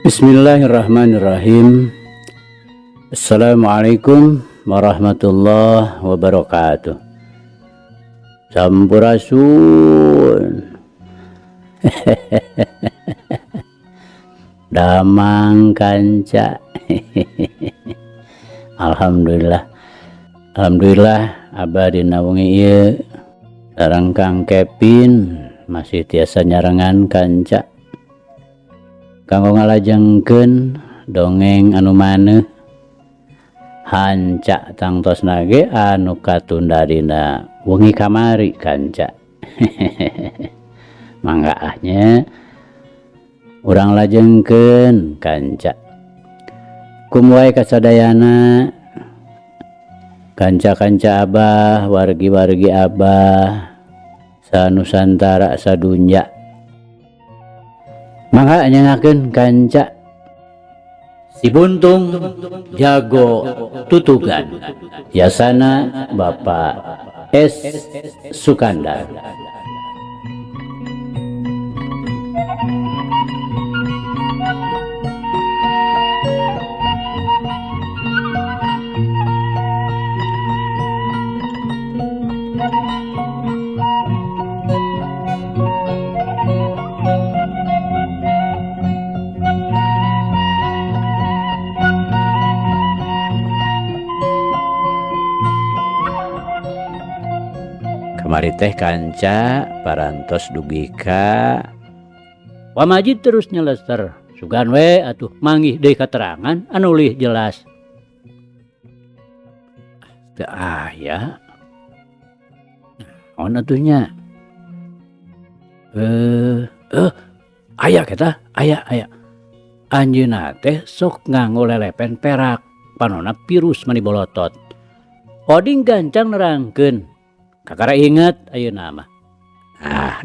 Bismillahirrahmanirrahim. Assalamualaikum warahmatullahi wabarakatuh. Sampurasun. Damang kanca. Alhamdulillah. Alhamdulillah abadi nawengi ieu sareng Kang Kevin masih tiasa nyarengan kanca kanggo ngalajengkeun dongeng anu maneh hanca tangtosna ge anu katunda dina wengi kamari kanca. Mangga ahnya urang lajengkeun kanca. Kumwae kasadayana kanca-kanca Abah, wargi-wargi Abah sanusantara sadunya. Mangga nyangakeun kanca si Buntung jago tutugan. Yasana Bapak S. Sukandar. Kamari teh kanca parantos dugi ka pamajid terus nyelester sugan we atuh manggih deui katerangan anu leuwih jelas. Teu aya. Naon atuh nya? Aya kita, aya. Anjeunna teh sok nganggo lelepen perak, panonna pirus mani bolotot. Oding gancang nerangkeun. Kakara inget ayeuna mah.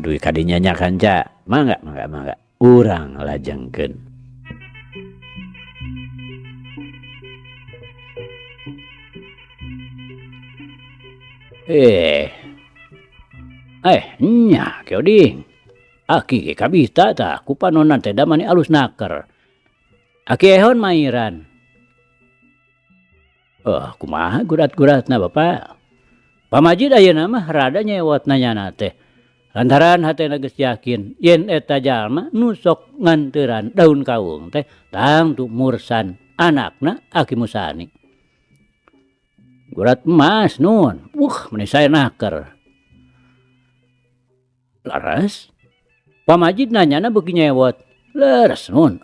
Duit kadinya nya kanca. Mangga. Urang lajengkeun. Nya keoding. Aki ge kabita tah ku panonan teh da mani alus naker. Aki ehon mairan. Kumaha gurat-guratna Bapak? Pamajid ayeuna mah rada nyewot nanyana teh. Lantaran hatena geus yakin yen eta jalma nu sok nganteuran daun kawung teh tangtu mursan anakna Aki Musani. Gurat emas nun. Meni sae naker. Laras pamajid nanyana beuki nyewot. Leres nun.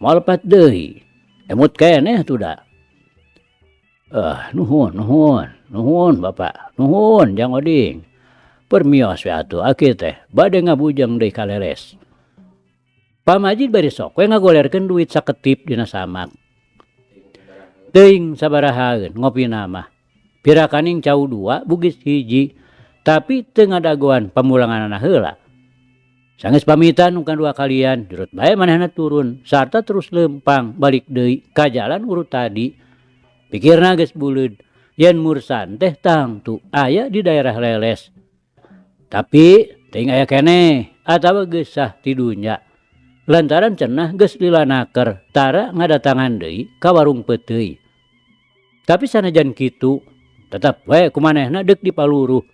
Moal pat deui. Emut keneh tuh da. Nuhun Bapak, nuhun Jang Oding. Permios we atuh aki teh bade ngabujeng deui kaleres. Pamajid bari sok we ngagolerkeun duit saketip dina samak. Teuing sabarahaeun ngopina mah. Pirakaning cau 2 bugis hiji, tapi teu ngadagoan pamulanganna heula. Sanggeus pamitan nu kadua kalian, jurut bae manehna turun sarta terus lempang balik deui ka jalan urut tadi. Pikirna geus buleud. Yen mursan teh tangtu aya di daerah leles. Tapi teuing aya keneh atawa geus sah ti dunya. Lantaran cenah geus lila naker tara ngadatangan deui ka warung peuteuy. Tapi sanajan kitu tetep we kumanehna deuk dipaluruh.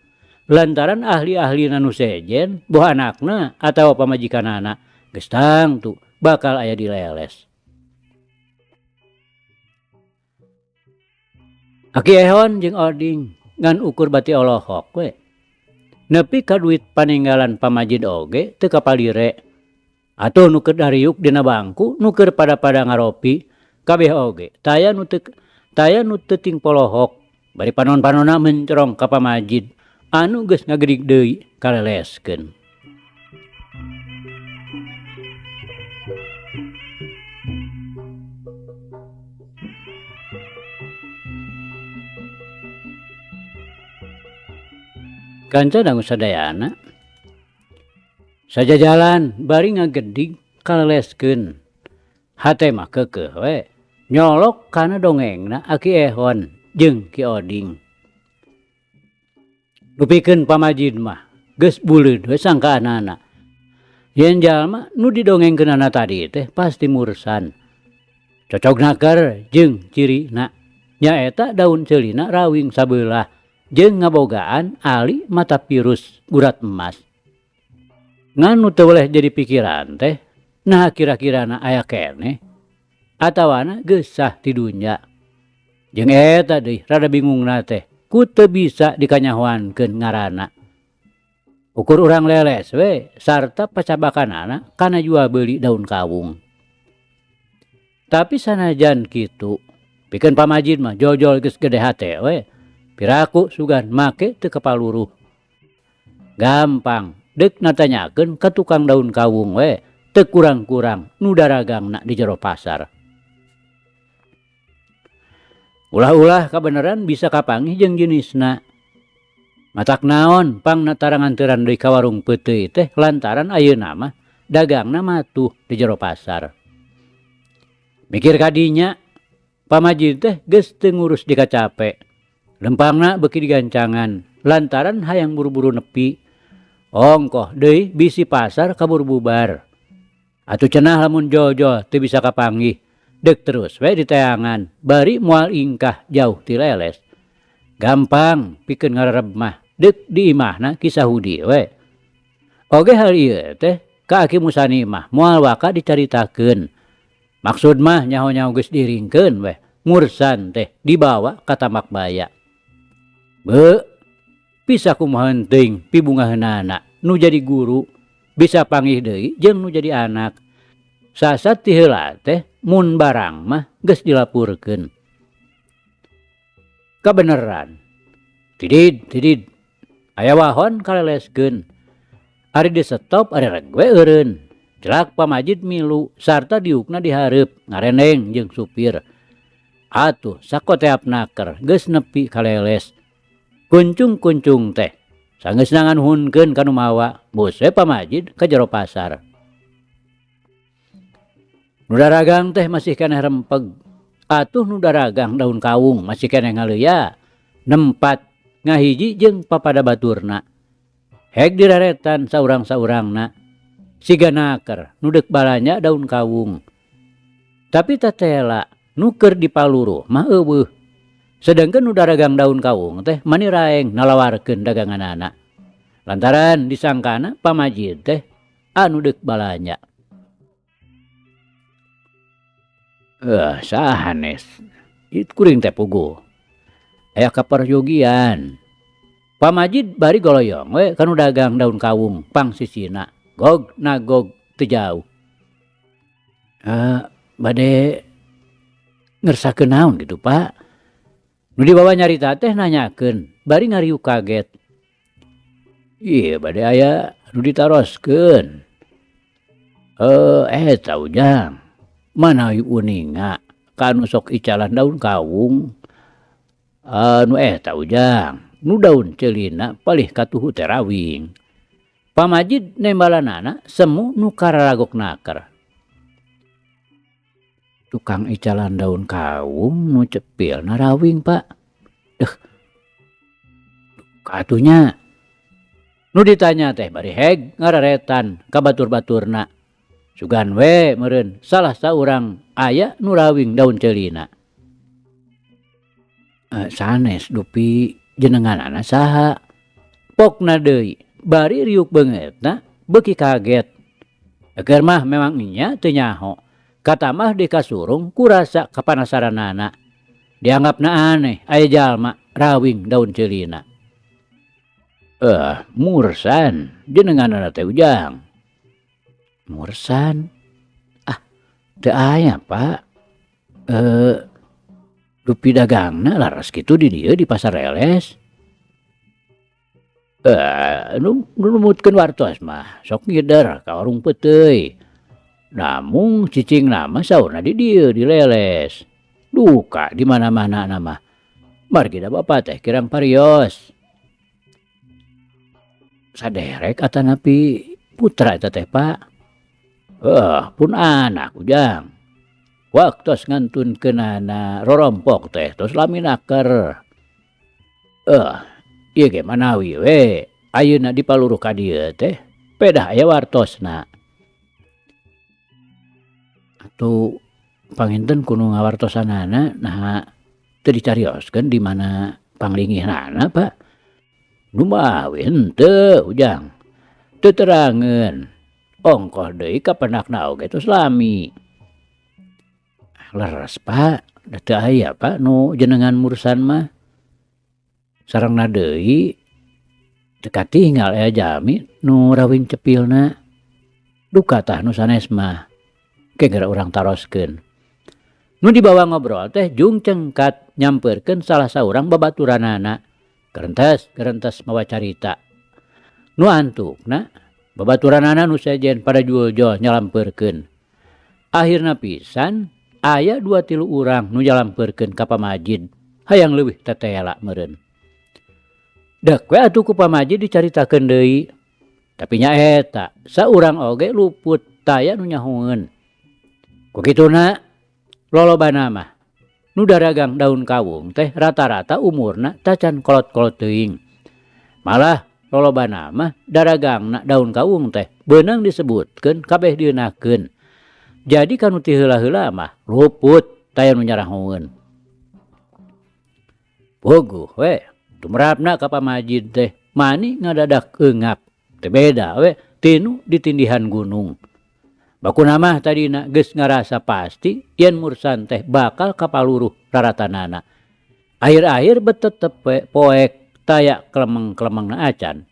Lantaran ahli-ahlina nu sejen boh anakna atawa pamajikanana geus tangtu bakal aya di leles. Aki ehon jeung Oding ngan ukur bati olohok we. Nepi ka duit paninggalan pamajid oge teu kapalire. Atuh nu keur dariuk dina bangku nu keur pada-pada ngaropi kabeh oge taya nu teu ting polohok bari panon-panonna mencorong ka pamajid anu geus ngagedig deui kaleleskeun. Kanca dangu sadayana sajajalan bari ngagedig kaleleskeun. Hate mah keukeuh we nyolok kana dongengna Aki Ehon jeung Ki Oding. Dupikeun pamajid mah geus buleud we sangkaanana. Yen jalma nu didongengkeunana tadi teh pasti mursan. Cocok naker jeung cirina nyaeta daun celina rawing sabelah jeung ngabogaan ali mata pirus urat emas. Nganu teu boleh jadi pikiran teh, nah kira-kirana aya keneh atawana geus sah ti dunya. Jeung eta deui rada bingungna teh, ku teu bisa dikanyahoankeun ngaranna. Ukur urang leles we sarta pacabakanana kana jual beuli daun kawung. Tapi sanajan kitu, pikeun pamajid mah jol-jol geus gede hate we, piraku sugan make teu kapaluruh. Gampang deuk natanyakeun ka tukang daun kawung we, teu kurang-kurang nu daragangna di jero pasar. Ulah-ulah kabeneran bisa kapanggih jeung jenisna. Matak naon pang nataranganteran deui ka warung peuteuy teh lantaran ayeuna mah dagangna matuh di jero pasar. Mikir kadinya, pamajid teh geus teu ngurus di kacape. Lempangna beuki digancangan lantaran hayang buru-buru nepi. Ongkoh deui bisi pasar kabur bubar. Atuh cenah lamun jol-jol teu bisa kapanggih, deuk terus we diteangan bari moal ingkah jauh ti leles. Gampang pikeun ngarareb mah deuk di imahna kisah hudi we. Oge hal ieu teh ka Aki Musani mah moal waka dicaritakeun. Maksud mah nyaho-nyaho geus diringkeun we, mursan teh dibawa ka Tamak Baya. Beu, bisa kumaha heunteuing pibungaheunana nu jadi guru bisa panggih deui jeung nu jadi anak. Sasat ti heula teh mun barang mah geus dilapurkeun. Kabeneran. Tidid, aya wahon kaleleskeun. Ari di stop ari reg we eureun. Jelak pamajid milu sarta diukna dihareup ngareneng jeung supir. Atuh sakoteap naker geus nepi kaleles. Kuncung-kuncung teh sanggeus nanganhunkeun kanu mawa, bos we pamajid ka jero pasar. Nu daragang teh masih keneh rempeg. Atuh nu daragang daun kawung masih keneh ngaleuya. Nempat ngahiji jeung papada baturna. Heg direretan saurang-saurangna. Siga naker nu deuk balanya daun kawung. Tapi tatela nu keur dipaluruh mah eueuh. Sedengkeun nu daragang daun kawung teh mani raeng nalawarkeun daganganana. Lantaran disangkana pamajid teh anu deuk balanya. Sahanes. Itu kuring teh pugu. Aya kaparyogian. Pamajid bari goloyong we kanu dagang daun kawung pang sisina. Gog nagog teu jauh. Bade ngersakeun naon gitu, Pak? Nu dibawa nyarita teh nanyakeun, bari ngariuk kaget. Ieu bade aya nu ditaroskeun. Eta ujang. Manawi uninga kanu sok icalan daun kawung. Nu eta ujang. Nu daun celina palih katuhu teh rawing. Pamajid nembalanana semu nu kararagok naker. Tukang icalan daun kawung nu cepilna rawing, Pak. Katunya. Nu ditanya teh bari heg ngararetan ka batur-baturna. Sugan we meureun salah saurang aya nu rawing daun celina. Sanes dupi jenenganana saha? Pokna deui bari riuk beungeutna beuki kaget. Eger mah memang nya teu nyaho. Kata mah dikasurung ku rasa kapanasaranana. Dianggapna aneh aya jalma rawing daun celina. Mursan jenenganana teh ujang. Mursan? Teu aya, Pak. Dupi dagangna laras kitu di dieu di pasar leles. Nu numutkeun wartos mah sok ngider ka warung peuteuy. Namung cicingna mah saurna di dieu di leles. Duka di mana-mana mah. Margi da Bapa teh kirang parios. Saderek atanapi putra eta teh, Pak. Pun anak ujang. Waktos ngantunkeunana rorompok teh tos laminaker. Ieu ge manawi we ayeuna dipaluruh ka dieu teh pedah aya wartosna. waktu panginten kudu ngawartosanana nah teu dicarioskeun di mana panglingihnana Pak. Nu mawe henteu ujang. Teu terangeun. Ongkoh deui ka pendakna oge tos lami. Leres Pak, da teu aya Pak nu jenengan mursan mah. Sarengna deui teu katinggal aya jami nu rawing cepilna. Duka tah nu sanes mah. Kengera urang taroskeun. Nu dibawa ngobrol teh jung cengkat nyampeurkeun salah saurang babaturanana. Gerentes mawa carita. Nu antukna babaturanana nu sejen pada jual-jual nyalampeurkeun. Akhirna pisan aya 2-3 urang nu nyalampeurkeun ka Pamajid hayang leuwih tetela meureun. Dek we atuh ku Pamajid dicaritakeun deui. Tapi nya eta saurang oge luput taya nu nyahoeun. Ku kituna lolobana mah nu daragang daun kawung teh rata-rata umurna tacan kolot-kolot teuing. Malah lolobana mah daragangna daun kawung teh beunang disebutkeun kabeh dieunakeun. Jadi kanu ti heula-heula mah luput taya nu nyarahoeun. Puguh we tumrapna ka Pamajid teh mani ngadadak eungap. Teu beda we tinu ditindihan gunung. Bakuna mah tadina geus ngarasa pasti yen mursan teh bakal kapaluruh raratanana. Akhir-akhir betetep we poek taya kelemeng-kelemengna acan.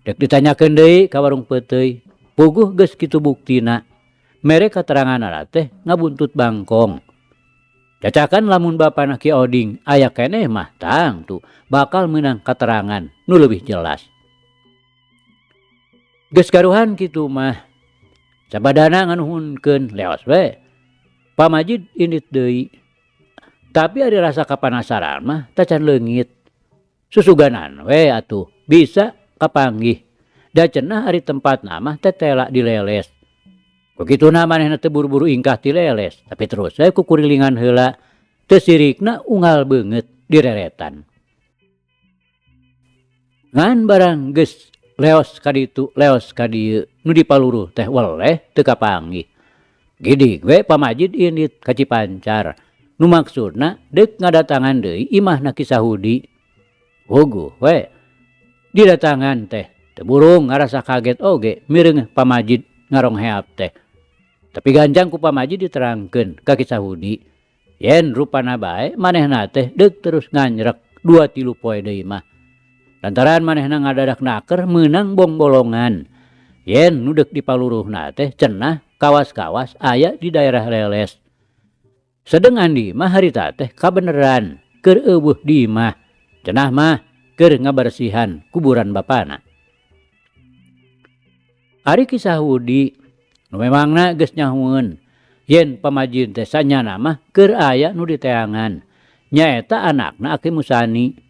Dek ditanyakeun deui ka warung peuteuy, puguh geus kitu buktina. Mere kateranganna teh ngabuntut bangkong. Cacakan lamun bapana Ki Oding aya keneh mah tang tu bakal meunang katerangan nu leuwih jelas. Geus karuhan kitu mah sabadana nganuhunkeun leos we. Pamajid indit deui. Tapi ari rasa kapanasaran mah tacan leungit. Susuganan we atuh bisa kapanggih. Da cenah ari tempatna mah tetela dileles. Begituna manehna teu buru-buru ingkah ti leles, tapi terus we ku kurilingan heula teu sirikna unggal beungeut direretan. Ngan barang geus leos ka ditu leos ka dieu nu dipaluruh teh weleh teu kapanggih. Gidig we Pamajid indit ka Cipancar. Nu maksudna deuk ngadatangan deui imahna Ki Sahudi. Puguh we didatangan teh teu burung ngarasa kaget oge mireung Pamajid ngarongheap teh. Tapi ganjang ku Pamajid diterangkeun ka Ki Sahudi. Yen rupana bae manehna teh deuk terus nganyrek 2-3 poe deui mah. Lantaran manehna ngadadak naker meunang bong bolongan. Yen nu deuk dipaluruhna teh cenah kawas-kawas aya di daerah leles. Sedeng andi mah harita teh kabeneran keur eueuh di imah. Cenah mah keur ngabersihan kuburan bapana. Ari Ki Sahudi nu memangna geus nyahoeun yen Pamajid teh sanyana mah keur aya nu diteangan. Nyaeta anakna Aki Musani.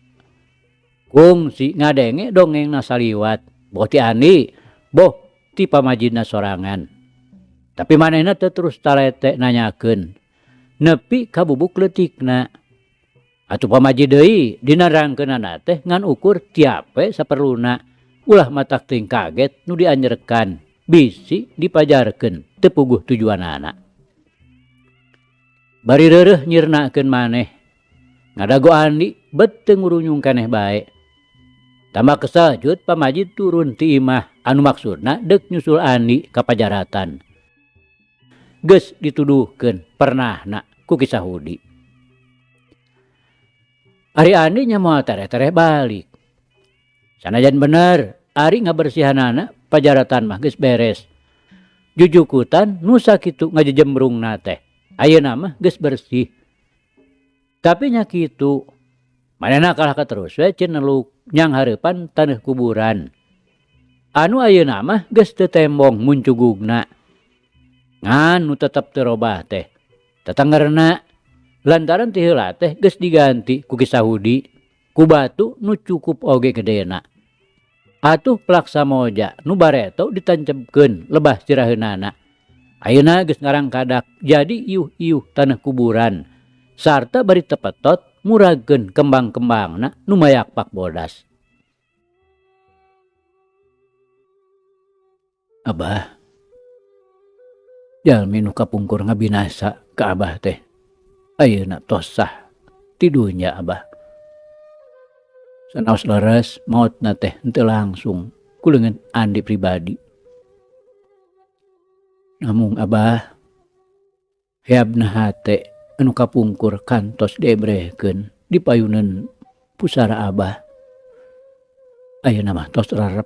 Kungsi ngadenge dongengna saliwat. Boh ti Andi, boh ti Pamajidna sorangan. Tapi manehna teu terus talete nanyakeun. Nepi ka bubuk leutikna. Atuh Pamajid deui dinarangkeunana teh ngan ukur tiap we saperluna. Ulah matak teuing kaget nu dianjerkan. Bisi dipajarkeun teu puguh tujuanana. Bari reureuh nyirnakeun maneh. Ngadago Andi bet teu ngurunyung keneh bae. Tambah kesajut Pamajid turun ti imah anu maksudna deuk nyusul Andi ka pajaratan. Geus dituduhkeun pernahna ku Ki Sahudi. Ari Andi nya moal tereh-tereh balik. Sanajan bener ari ngabersihanana pajaratan mah geus beres. Jujukutan nu sakitu ngajejembrungna teh ayeuna mah geus bersih. Tapi nya kitu manehna kalah katerus we ceun neluk nyang hareupan taneuh kuburan. Anu ayeuna mah geus teu tembong muncugugna. Ngan nu tetep teu robah teh tetenggerna lantaran ti heula teh geus diganti ku Ki Sahudi ku batu nu cukup oge gedena. Atuh Plaksamoja nu bareto ditancepkeun lebah siraheunana. Ayeuna geus ngarangkadak jadi iuh-iuh taneuh kuburan. Sarta bari tepetot muragkeun kembang-kembangna nu mayak pak bodas. Abah, jalmi nu kapungkur ngabinasa ka Abah teh ayeuna tos sah ti dunya Abah. Sanaos leres maotna teh henteu langsung ku leungeun Andi pribadi. Namung Abah heabna hate anu kapungkur kantos diebrehkeun di payuneun pusara Abah. Ayeuna mah tos rarep.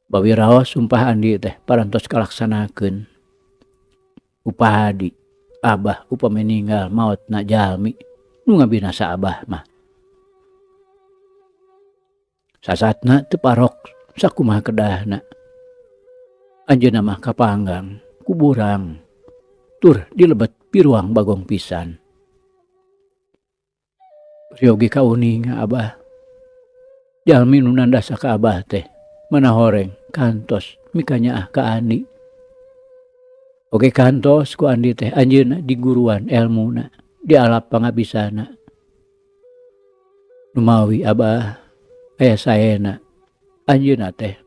Bawi raos sumpah Andi teh parantos kalaksanakeun. Upahadi Abah upami ninggal maotna jalmi nu ngabinasa Abah mah. Sasatna teu parok sakumaha kedahna. Anjeunna mah kapanggang kuburang tur dilebet piruang bagong pisan. Riogi kauninga Abah. Jalmi nu nandasa ka Abah teh manahoreng kantos mikanyaah ka Andi. Oge kantos ku Andi teh anjeunna di guruan elmuna, di alap pangabisana. Numawi Abah aya saena anjeunna teh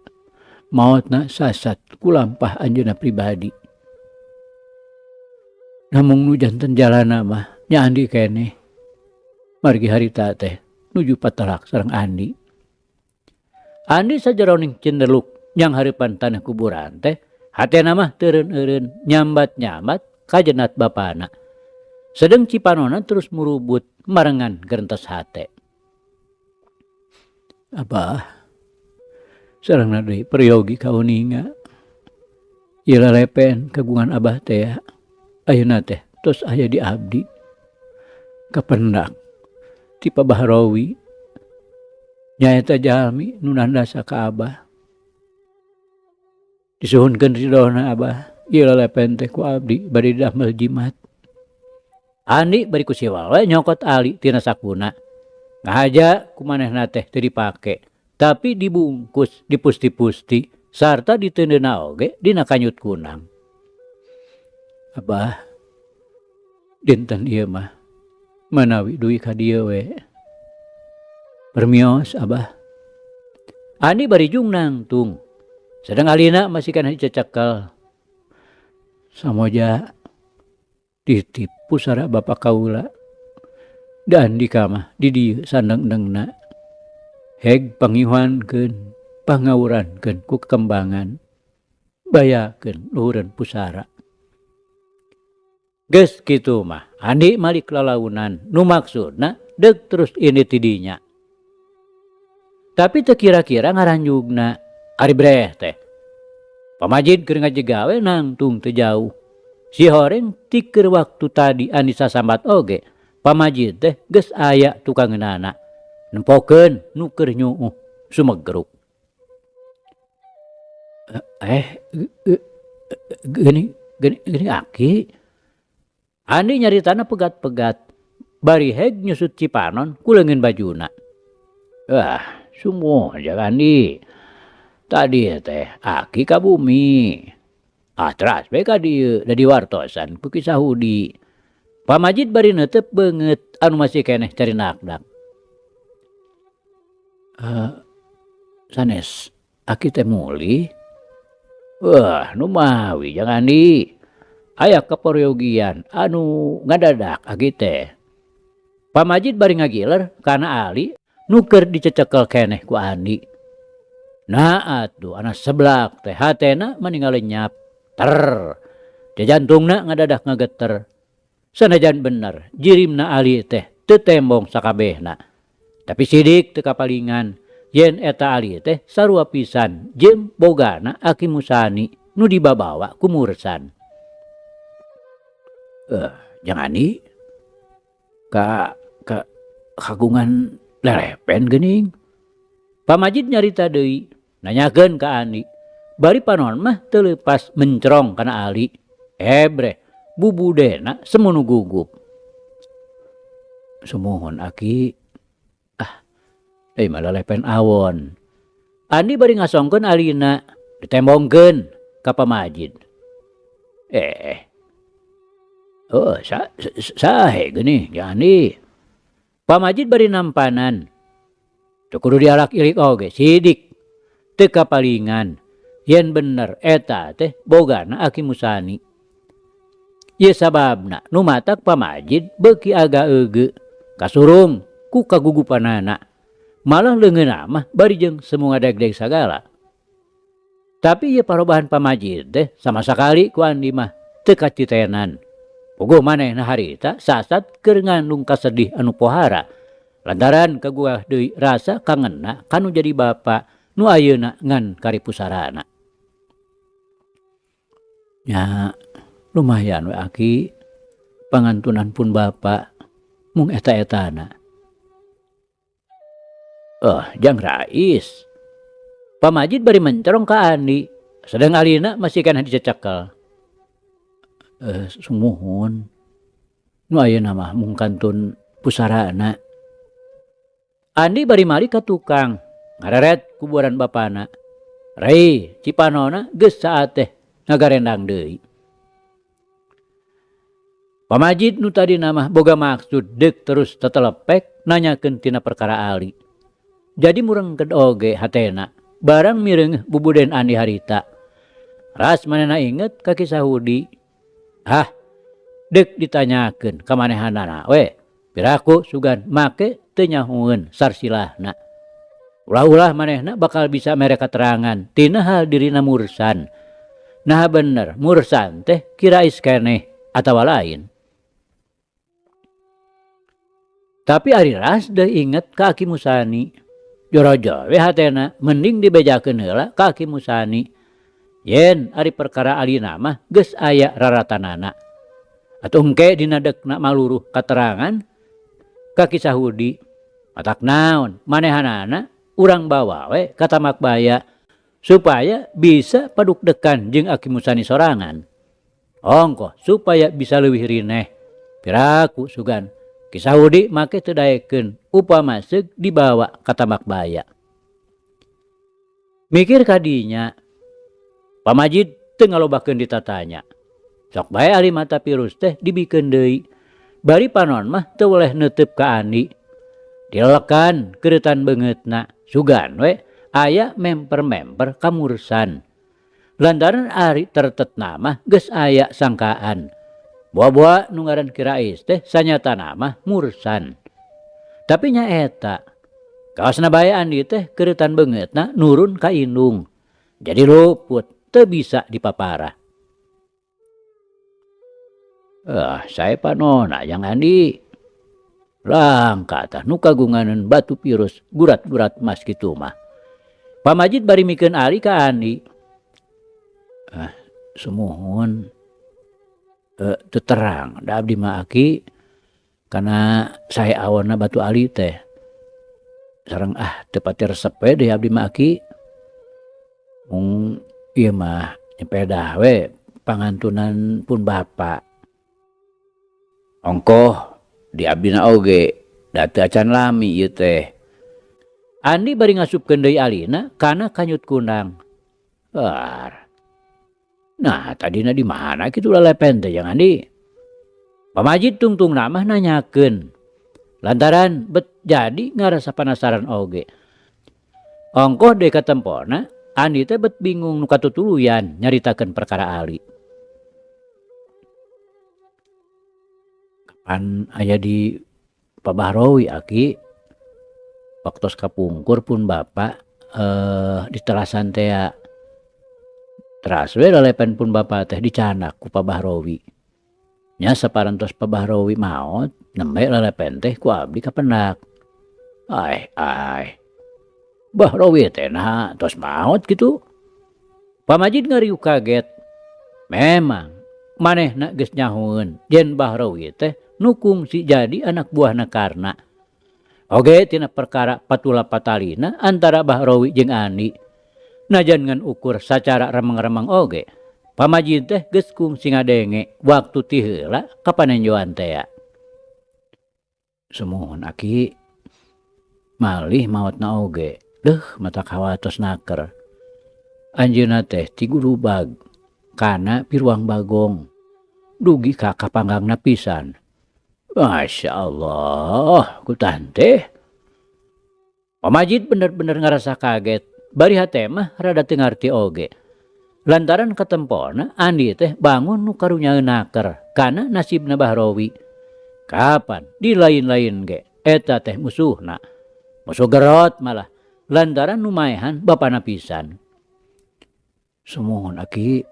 maotna sasat ku lampah anjeunna pribadi. Namung nu janten jalana mah nya Andi keneh. Margi harita teh nuju patelak sareng Andi. Andi sajeroning cenderluk nyang hareupan tanah kuburan teh hatena mah teureun-eureun nyambat-nyambat ka jeunat bapana. Sedeng Cipanona terus murubut marengan geurentos hate. Abah sarengna deui peryogi kauninga. Ieu lalepen kagungan Abah teh ayeuna teh tos aya di abdi. Kapendak ti Pabahrowi nyaeta jalmi nu nandasa ka Abah. Disuhunkeun ridona Abah, ieu lalepen teh ku abdi bade didamel jimat. Andi bari ku siwal we nyokot ali tina sakuna. Ngahaja kumanehna teh teu dipake, tapi dibungkus, dipusti-pusti sarta diteundeuna oge dina kanyut kunang. Abah, dinten ieu mah manawi duwi ka dieu we. Permios Abah. Andi bari jung nangtung. Sedang alina masih kana dicecekel. Samoja titip pusara bapa kaula. Dan di kamah di dieu sandeng-dengna. Heg pangihuankeun, pangawurankeun ku kekembangan. Bayakeun luhureun pusara. Geus kitu mah Andi malik lalaunan nu maksudna deuk terus ini tidinya. Tapi teu kira-kira ngaranjugna ari breh teh. Pamajid keur ngajegawe nangtung teu jauh. Si horeng ti keur waktu tadi Andi sasambat oge. Pamajid teh geus aya tukangeunana. Nempokeun nu keur nyuuh sumegruk. Geni aki. Andi nyaritana pegat-pegat. Bari heg nyusut Cipanon ku leungeun bajuna. Wah, sumuh aja Andi. Tadi teh aki ka bumi. Atras bae ka dieu da diwartosan ku Ki Sahudi. Pamajid bari neuteup beungeut anu masih keneh carinakdak. Sanes aki teh muli. Wah, nu mawi jang Andi. Aya kaperyogian anu ngadadak agi teh. Pamajid bari ngagiler kana Ali nu keur dicecekel keneh ku Andi. Nah atuh anak seblak teh hatena maninggal lenyap. Ter. Jantungna ngadadak ngageter. Sanajan bener jirimna Ali teh teu tembong sakabehna. Tapi sidik teu kapalingan yen eta Ali teh sarua pisan jeung bogana Aki Musani nu dibabawa ku Mursan. Jangan Andi kagungan lelepen geuning. Pamajid nyarita deui nanyakeun ka Andi. Bari panon mah teu leupas mencrong kana Ali. Ebreh bubudena semunu gugup. Sumuhun Aki. Deui mah lelepen awon. Andi bari ngasongkeun alina ditembongkeun ka Pamajid. Sahe geuning jang Andi. Pamajid bari nampanan. Teu kudu dialak ilik oge sidik teu kapalingan yen bener eta teh bogana Aki Musani. Ye sababna nu matak pamajid beuki aga euge kasurung ku kagugupanana. Malah leungeunna mah bari jeung semu ngadeg-deg sagala. Tapi ye parobahan pamajid teh sama sakali ku Andi mah teu kacitenan. Puguh manehna harita sasat keur ngandung kasedih anu pohara. Lantaran kaguah deui rasa kangenna kanu jadi bapa nu ayeuna ngan karipusarana. Ya lumayan we Aki, pangantunan pun bapa mung eta-etana. Jang Rais. Pamajid bari mencerong ka Andi, sedang alina masih kana dicecekel. Sumuhun. Nu ayeuna mah mung kantun pusarana. Andi bari mali ka tukang, ngareret kuburan bapana. Rai, cipanona geus saat teh ngagarendang deui. Pamajid nu tadi mah boga maksud deuk terus tetelepek nanyakeun tina perkara Ali. Jadi murengkeun oge hatena barang mireungeuh bubuden Andi harita. Ras manehna inget ka kisah Hudi. Deuk ditanyakeun ka manehanana we. Piraku sugan make teu nyahoeun sarsilahna. Ulah-ulah manehna bakal bisa mere katerangan tina hal dirina mursan. Nah bener mursan teh kirais keneh atawa lain. Tapi ari ras deui inget ka Aki Musani. Jorojo we hatena mending dibejakeun heula ka Aki Musani. Yen ari perkara alina mah geus aya raratanana. Atuh engke dina deukna maluruh katerangan ka kisah Hudi. Matak naon manehanana urang bawa we ka Tamak Baya supaya bisa padukdekan jeung Aki Musani sorangan. Ongko supaya bisa leuwih rineh. Piraku sugan kisah Hudi make teu daekeun upama seug dibawa ka Tamak Baya. Mikir kadinya, pamajid teu ngalobakeun ditatanya. Sok bae ari mata pirus teh dibikeun deui. Bari panon mah teu weleh neuteup ka Andi. Dilelekan keuretan beungeutna sugan we aya memper-memper kamursan. Lantaran ari tertetna mah geus aya sangkaan. Boa-boa nu ngaran Ki Rais teh sanyatana mah mursan. Tapi nya eta kaosna bae Andi teh keuretan beungeutna nurun ka indung. Jadi luput teu bisa dipaparah. Saya panona yang Andi. Langka tah nu kagunganeun batu pirus gurat-gurat emas kitu mah. Pamajid bari mikeun ari ka Andi. Sumuhun. Teu terang da abdi mah Aki kana sae awonna batu ali teh. Sareng teu pati resep we deui abdi mah Aki. Mung ieu mah nyepeda we pangantunan pun bapa. Ongkoh di abdina oge da teu acan lami ieu teh. Andi bari ngasupkeun deui alina kana kanyut kunang. Nah tadina di mana kitu lalepen teh yang Andi. Pamajid tungtung mah nanyakeun. Lantaran bet jadi ngarasa penasaran oge. Ongkoh deui ka tempona Andi teh bet bingung nu katutuluyan nyaritakeun perkara Ali. Kapan aya di Pabahrowi Aki waktos kapungkur pun bapa di telasan teh teras we lalepen pun bapa teh dicanak ku Pabahrowi. Nya saparantos Pabahrowi maot nembe lalepen teh ku abdi kapendak. Bahrowi teh nah tos maot kitu. Pamajid ngariuk kaget. Memang manehna geus nyahoeun yen Bahrowi teh nu kungsi jadi anak buahna Karna. Oge tina perkara patula patalina antara Bahrowi jeung Andi. Najan ngan ukur sacara remeng-remeng oge. Pamajid teh geus kungsi ngadenge waktu ti heula kapanenjoan teh. Sumuhun Aki malih maotna oge. Mata kawatos naker. Anjeunna teh ti gurubag kana piruang bagong. Dugi ka kapanggangna pisan. Masya Allah, kutan teh. Pamajid bener-bener ngarasa kaget. Bari hate mah rada teu ngarti oge. Lantaran katempona Andi teh bangun nu karunyaeun naker kana nasibna Bahrowi. Kapan di lain-lain ge eta teh musuh gerot malah lantaran nu maehan bapana pisan. Sumuhun Aki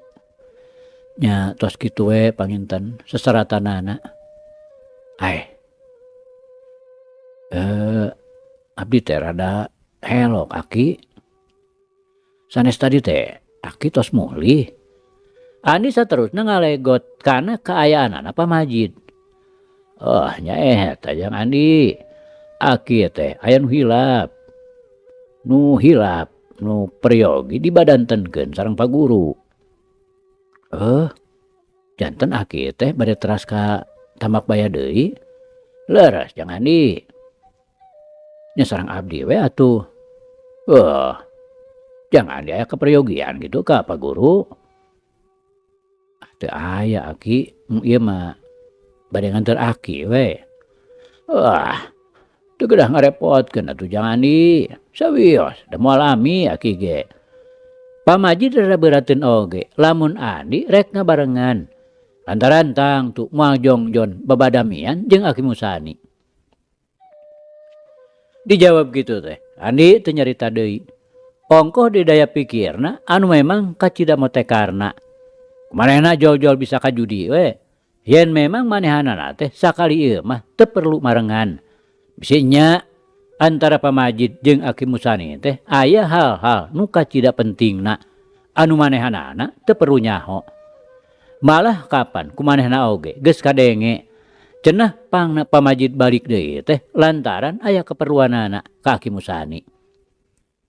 nya tos kitu we panginten seseratanana. Abdi teh rada helok Aki. Sanes tadi teh Aki tos mulih. Andi saterusna ngalegot kana kaayaanana Pamajid. Nya eta jang Andi. Aki teh aya nu hilap. Nu peryogi dibadantenkeun sareng paguru. Janten Aki teh bade teras ka Tambak Baya deui. Leres jang Andi. Nya sareng abdi we atuh. Jangan aya keperyogian gitu ka paguru. Teu aya Aki, ieu mah bade nganter Aki we. Teu kedah ngarepotkeun atuh jangan di. Sawios da moal lami Aki ge. Pamajid rada beurateun oge, lamun Andi rek ngabarengan. Lantaran tang tu moal jongjon babadamian jeung Aki Musani. Dijawab gitu teh, Andi teu nyarita deui. Ongkoh di daya pikirna anu memang kacida motekarna. Kumanehna jol-jol bisa ka judi we. Yen memang manehanana teh sakali ieu mah teu perlu marengan. Bisinya antara Pamajid jeung Aki Musani teh aya hal-hal nu kacida pentingna anu manehanana teu perlu nyaho. Malah kapan kumanehna oge geus kadenge. Cenah pangna Pamajid balik deui teh lantaran aya keperluanana ka Aki Musani.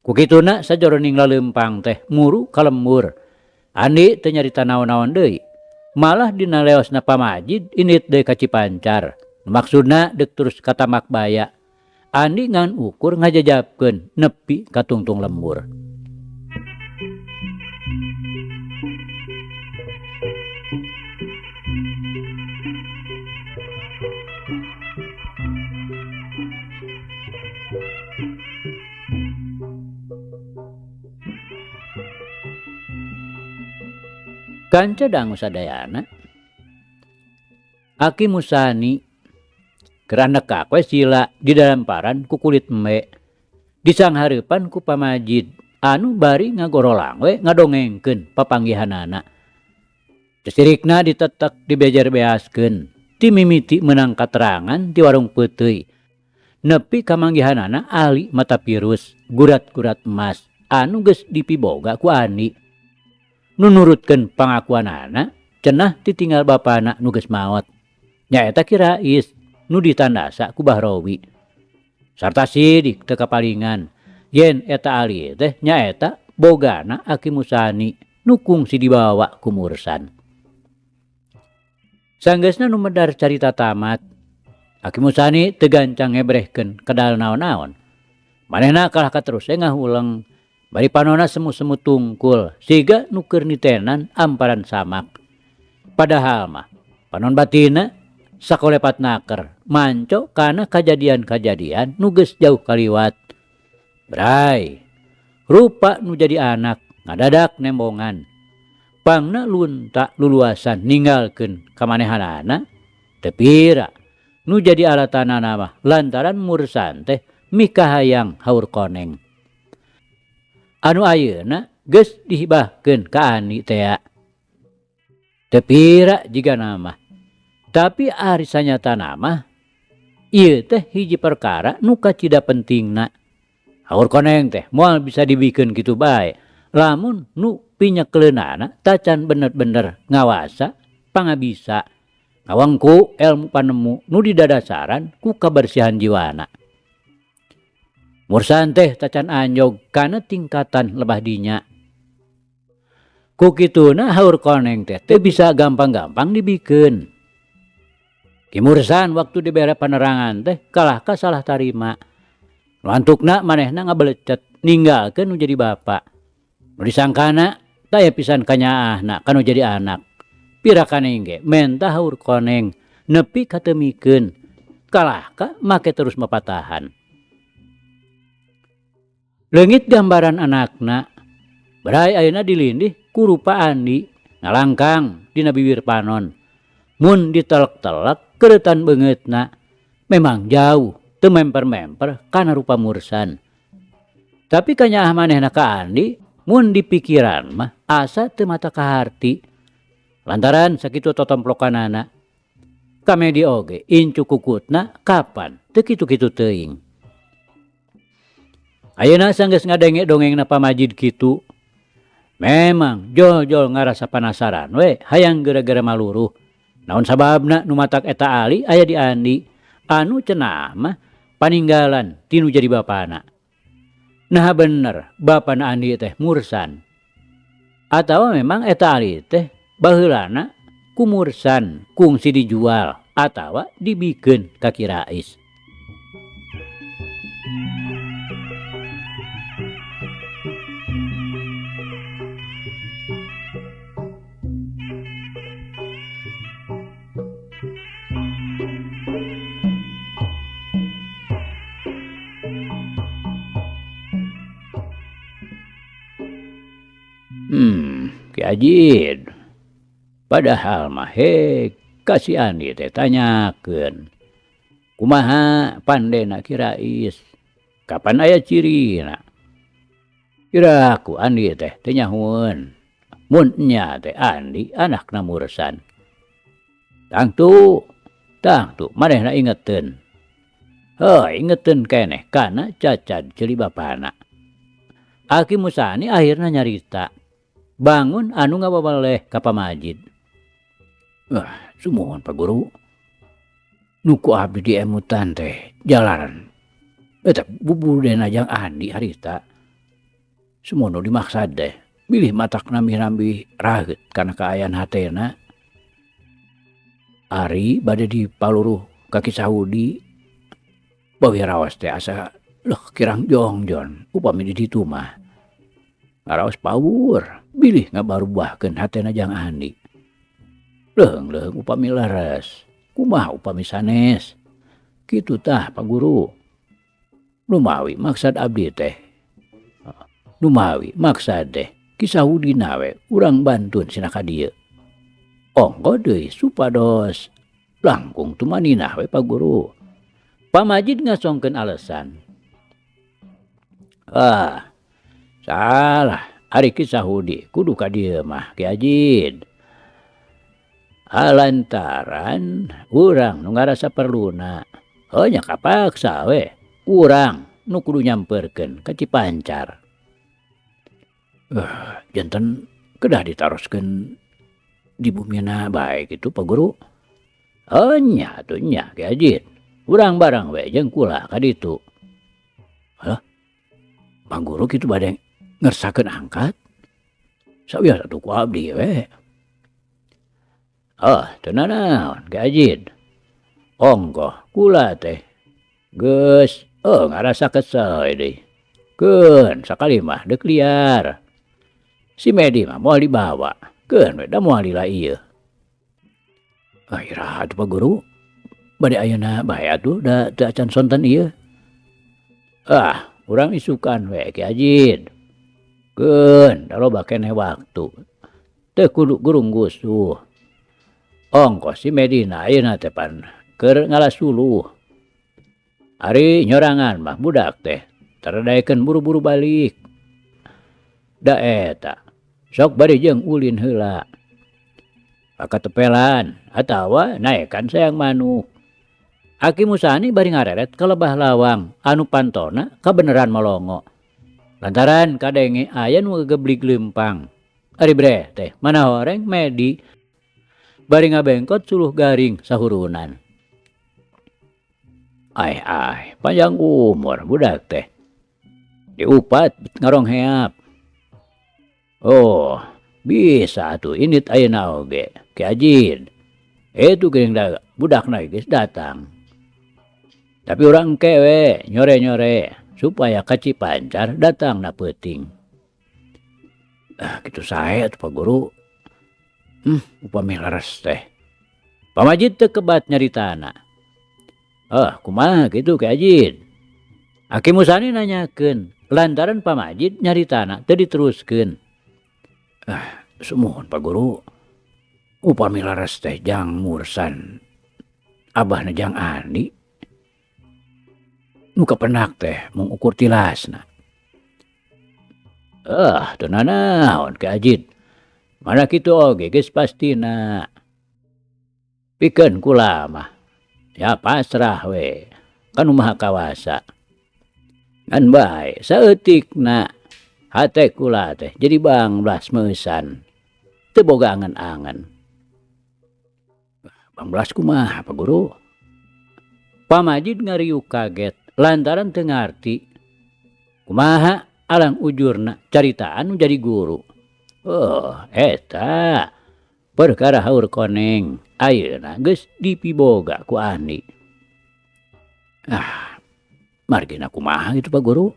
Kukituna sajroning laleumpang teh muru kalembur. Andi teu nyarita naon-naon deui. Malah dina leosna Pamajid init deui ka Cipancar. Maksudna deuk terus ka Tambak Baya. Andi ngan ukur ngajajabkeun nepi ka Tungtung Lembur. Kanca dangu sadayana Aki Musani kerana kakwe sila di dalam paran ku kulit embe disanghareupan ku Pamajid anu bari ngagorolang we ngadongengkeun papanggihanana. Sesirikna ditetek dibejer beaskeun ti mimiti meunang katerangan ti warung peuteuy nepi ka manggihanana ali mata pirus gurat-gurat emas anu geus dipiboga ku Andi. Nunurutkeun pangakuanana cenah ditinggal bapana nu geus maot. Nyaeta Ki Rais nu ditandasa ku Bahrowi. Sarta sidik teu kapalingan yen eta ali teh nyaeta bogana Aki Musani nu kungsi dibawa ku Mursan. Sanggeusna nu medar carita tamat, Aki Musani teu gancang ngebrehkeun kedal naon-naon. Manehna kalah katerus ngahuleng bari panona semu-semu tungkul siga nu keur nitenan amparan samak. Padahal mah panon batina sakolepat naker manco kana kajadian-kajadian nu geus jauh kaliwat. Bray, rupa nu jadi anak ngadadak nembongan. Pangna lunta luluasan ninggalkeun kamanehanana teu pira nu jadi alatanana mah lantaran Mursan teh mikahayang haur koneng. Anu ayeuna geus dihibahkeun ka Ani tea. Teu pira jiga nama. Tapi ari sanyatana mah ieu teh hiji perkara nu kacida pentingna. Haur koneng teh moal bisa dibikeun kitu bae lamun nu pinyekleunana tacan bener-bener ngawasa pangabisa ngawengku elmu panemu nu didadasaran ku kabersihan jiwana. Mursan teh tacan anjog kana tingkatan lebah dinya. Ku kituna haur koneng teh teu bisa gampang-gampang dibikeun. Ki Mursan waktu dibere panerangan teh kalah ka salah tarima. Lantukna manehna ngabelecet ninggalkeun nu jadi bapa. Nu disangkana taya pisan kanyaahna kanu jadi anak. Pirakaneng ge menta haur koneng nepi katemikeun. Kalah ka make terus mapatahan. Leungit gambaran anakna Berai ayeuna dilindih ku rupa Andi ngalangkang dina bibir panon. Mun ditelek-telek keretan beungeutna memang jauh teu memper-memper kana rupa Mursan. Tapi kanyaah manehna ka Andi mun dipikiran mah asa teu mata kaharti. Lantaran sakitu totomplokanana kamedi oge incu kukutna kapan teu kitu-kitu teuing. Ayeuna sanggeus ngadenge dongengna Pamajid kitu, memang jol-jol ngarasa penasaran we hayang gara-gara maluruh. Naon sababna nu matak eta ali aya di Andi anu cenah mah paninggalan tinu jadi bapana. Nah bener bapana Andi teh Mursan. Atawa memang eta ali teh baheulana ku Mursan kungsi dijual atawa dibikeun ka Ki Rais. Ki Ajid. Padahal mah kasih Andi teh tanyakeun. Kumaha pandena Ki Rais? Kapan aya cirina? Kiraku Andi teh teu nyahoeun. Mun nya teh Andi anakna Mursan. Tangtu manehna ingeteun. Heuh ingeteun keneh kana Cacad ceuli bapana. Aki Musani akhirna nyarita. Bangun anu ngababeleh ka Pamajid. Sumuhun Pak Guru. Nuku abdi di emutan teh jalaran. Eta bubudena jang Andi harita. Sumono dimaksad deh. Bilih matak nambi-nambi raheut kana kaayaan hatena. Ari bade dipaluruh ka Ki Saudi. Bawi raos teh asa kirang jongjon upami di ditu mah. Raos pawur. Bilih ngabarubahkeun hatena jang Andi. Leung upami laras. Kumaha upami sanes. Kitu tah Pak Guru. Numawi maksad abdi teh. Numawi maksad teh Ki Saudina we urang bantun cenah ka dieu. Ongko deui supados langkung tumaninah we Pak Guru. Pamajid ngasongkeun alesan. Salah. Ari Ki Saudi kudu ka dieu mah Ki Ajid. Lantaran urang nu ngarasa perluna. Nya kapaksa we. Urang nu kudu nyamperkeun ka Cipancar. Janten kedah ditaroskeun di bumina bae kitu Pak Guru. Nya atuh nya Ki Ajid. Urang barang we jeung kula ka ditu. Pak Guru kitu bade ngersakeun angkat. Sawiah atuh ku abdi we. Teu naon Ki Ajid. Ongkoh kula teh geus ngarasa kesel deui. Keun sakali mah deuk liar. Si Medi mah moal dibawa. Keun we da moal lila ieu. Iraha atuh Pak Guru. Bade ayeuna bae atuh da teu acan sonten ieu. Urang isukan we Ki Ajid. Keun da loba keneh waktu. Teu kudu gurung gusuh. Ongkoh si Medina ayeuna teh pan keur ngalasuluh. Ari nyorangan mah budak teh taradaekeun buru-buru balik. Da eta sok bari jeung ulin heula. Pakatepelan atawa naekan sayang manuk. Aki Musani bari ngareret ka lebah lawang anu pantona kabeneran molongo. Lantaran kadenge aya nu gegeblik leumpang. Ari bre teh mana horeng Medi bari ngabengkot suluh garing sahurunan. Panjang umur budak teh. Diupat ngarong heap. Bisa tuh init ayeuna oge Ki Ajid. Itu geuning da budakna geus datang. Tapi urang kewe nyore-nyore supaya ka Cipancar datangna peuting. Kitu sae atuh Pak Guru. Upami laras teh. Pamajid teu kebat nyaritana. Kumaha kitu Ki Ajid? Aki Musani nanyakeun, lantaran Pamajid nyaritana teu diteruskeun. Sumuhun Pak Guru. Upami laras teh jang mursan abahna jang Andi nu kapenak teh mung ukur tilasna. Teu nanaon Ki Ajid. Mana kitu oge geus pastina. Pikeun kula mah ya pasrah we. Kanu maha kawasa. Ngan bae saeutikna hate kula teh jadi banglas meusan. Teu boga angan-angan. Banglas kumaha Pak Guru? Pak Majid ngariuk kaget lantaran teu ngarti kumaha alang ujurna caritaan nu jadi guru. Eta perkara haur koneng ayeuna geus dipiboga ku Andi. Margina kumaha gitu Pak Guru?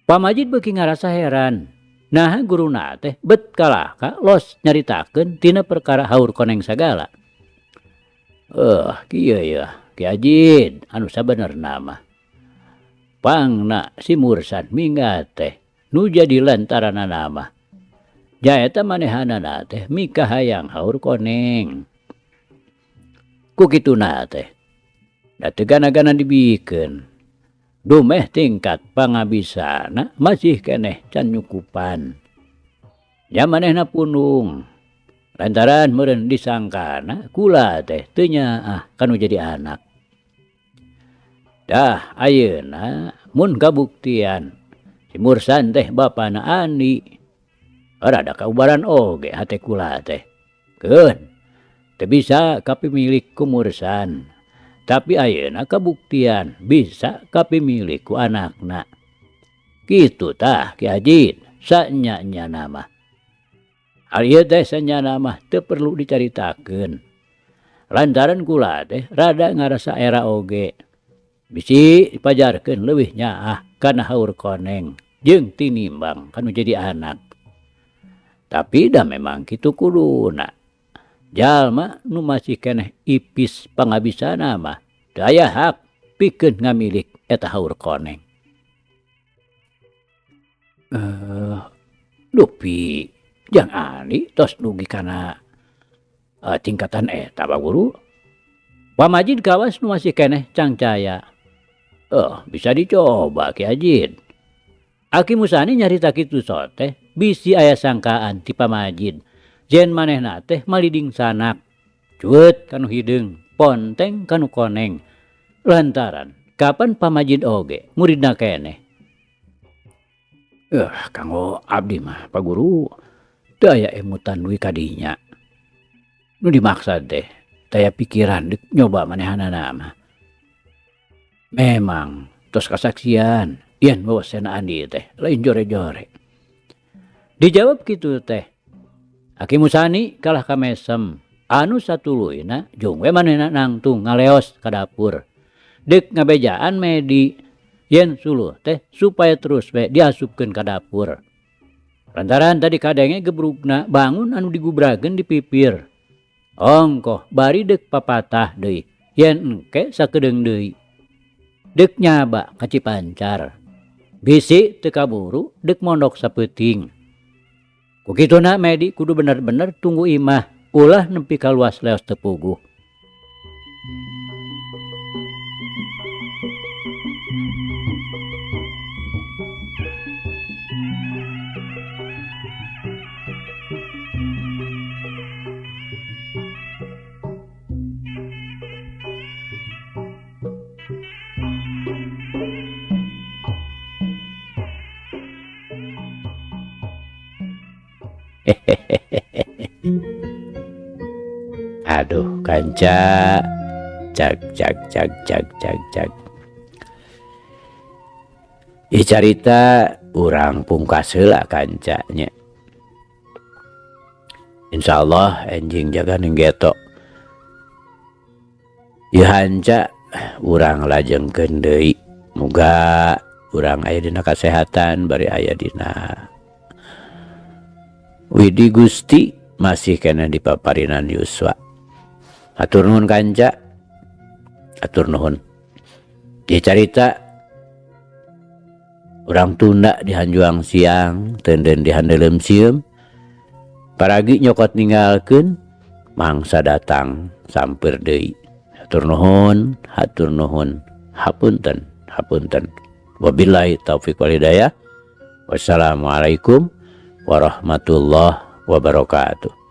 Pak Majid beuki ngarasa heran. Nah guruna teh bet kalahka los nyaritakeun tina perkara haur koneng sagala. Kieu ya Ki Ajid anu sabenerna mah. Pangna si mursan minggat teh nu jadi lantaranana mah. Jaeta manehanana teh mika hayang haur koneng. Ku kituna teh da teu gana-gana dibikeun. Dumeh tingkat pangabisana masih keneh can nyukupan. Ya manehna punung. Lantaran meureun disangkana kula teh teu nyaah kanu jadi anak. Dah ayeuna mun kabuktian si mursan teh bapana Andi. Rada kaubaran oge hate kula teh. Keun teu bisa kapimilik ku mursan. Tapi ayeuna kabuktian bisa kapimilik ku anakna. Kitu tah Ki Ajid sanya-nyana mah. Hal ieu teh sanyana mah teu perlu dicaritakeun. Lantaran kula teh rada ngarasa era oge. Bisi dipajarkeun leuwih nyaah kana haur koneng jeung tinimbang kanu jadi anak. Tapi dah memang kitu kuduna. Jalma nu masih keneh ipis pangabisana mah teu aya hak pikeun ngamilik eta haur koneng. Dupi jang Andi tos nugi kana tingkatan eta Pak Guru. Pak Majid kawas nu masih keneh cangcaya. Bisa dicoba Ki Ajid. Aki Musani nyarita kitu teh bisi aya sangkaan ti Pak Majid. Jen manehna teh maliding sanak. Cuet kanu hideung, ponteng kanu koneng. Lantaran kapan Pak Majid oge muridna keneh. Kanggo abdi mah Pak Guru teu aya emutan duwi kadinya. Nu dimaksud teh daya pikiran deuk nyoba manehanana mah. Memang tos kasaksian yen bawasena Andi teh lain jore-jore. Dijawab kitu teh Aki Musani kalah kamesem anu satuluyna jeung we manehna nangtung ngaleos ka dapur. Deuk ngabejaan medi yen suluh teh supaya terus we diasupkeun ka dapur. Lantaran tadi kadenge gebrugna bangun anu digubrageun di pipir. Ongkoh bari deuk papatah deui yen engke sakedeung deui. Deuk nyaba ka Cipancar. Bisi teu kaburu deuk mondok sapeuting. Kukituna Medi kudu bener-bener tunggu imah ulah nempi ka luas leos teu puguh. Aduh kanca cak. Carita urang pungkas heula kancanya. Insyaallah enjing jaga ninggeto. Ieu hanca urang lajengkeun deui. Muga urang aya dina kasehatan bari aya dina Widi Gusti masih kena dipaparinan yuswa. Atur nuhun kanca. Atur nuhun. Ieu carita urang tunda di Hanjuang siang, teudeun di Handeuleum sieum. paragi nyokot ninggalkeun mangsa datang sampeur deui. Hatur nuhun, hapunten. Wabillahi taufiq wal hidayah. Wassalamualaikum warahmatullahi wabarakatuh.